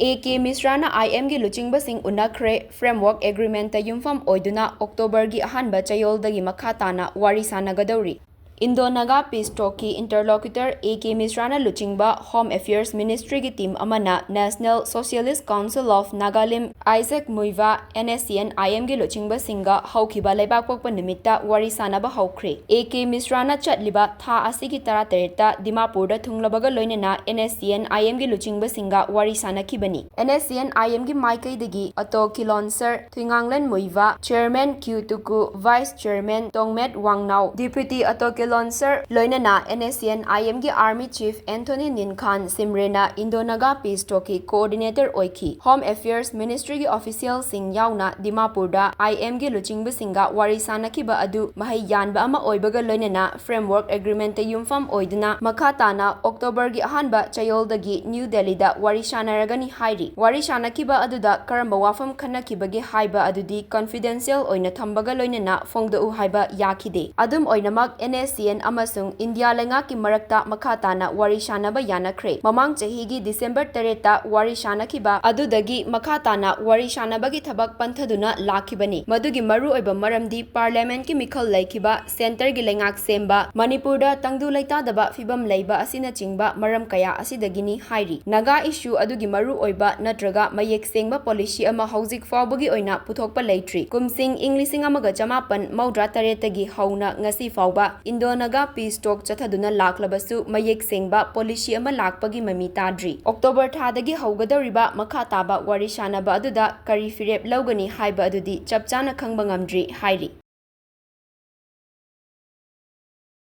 A.K. Mishra I.M. gi Luchingbasingga Unakhre Framework Agreement yumfam oiduna October gi ahanba chayoldagi makha tana wari sanagadori. Indo-Naga Peace Talk interlocutor A.K. Mishra Luchingba Home Affairs Ministry ki team amana National Socialist Council of Nagalim Isaac Muiva NSCN IM gi Luchingbasingga haukiba leibak pokpa nimitta wari sanaba haukre. A.K. Mishra chatliba tha asigi taratereta Dimapur da thunglabaga loinena NSCN IM gi Luchingbasingga wari sanakibani. NSCN IM gi Maikai Ato Kilonsar Thinganglan Muiva Chairman Q Tuku Vice Chairman Tongmet Wangnau Deputy Ato Kilonsar Loinana NSCN IM gi Army Chief Anthony Ninkhan Simrena Indo-Naga Peace Talk Coordinator Oiki. Home Affairs Ministry gi official sing yauna Dimapurda IM gi Luchingbasingga wari sanakiba adu mahai yanba ama oibaga loinana Framework Agreement yumfam oiduna makhatana October gi ahanba chayoldagi New Delhi da wari sanaragani hairi. Wari sanakiba aduda karamba wafam khanakibagi haiba adudi confidential oina thambaga loinana fongda u haiba yakide. Adum oinamak NSCN amasung India lengaki marakta makhatana wari sanaba yanakre. Mamang chahigi December 3 wari sanakiba adudagi makhatana wari sanabagi thabak panthaduna lakibani. Madugi maru oiba maramdi Parliament ki mikhal laikiba Center gi lengak semba Manipurda tangdu laitadaba fibam leiba asina chingba maram kaya asidagini hairi. Naga issue adugi maru oiba natraga mayek sengba policy ama hauzik fawbagi oina puthokpa leitri. Kumsing Inglising amaga jamapan maudra taretagi hauna ngasi fawba Indo-Naga Peace Talk chathaduna laklabasu mayek sengba policy ama lakpagi mami tadri. October thadagi haugadoriba makhataba wari sanaba aduda kari firep laugani haiba adudi chapchana khangba ngamdri hairi.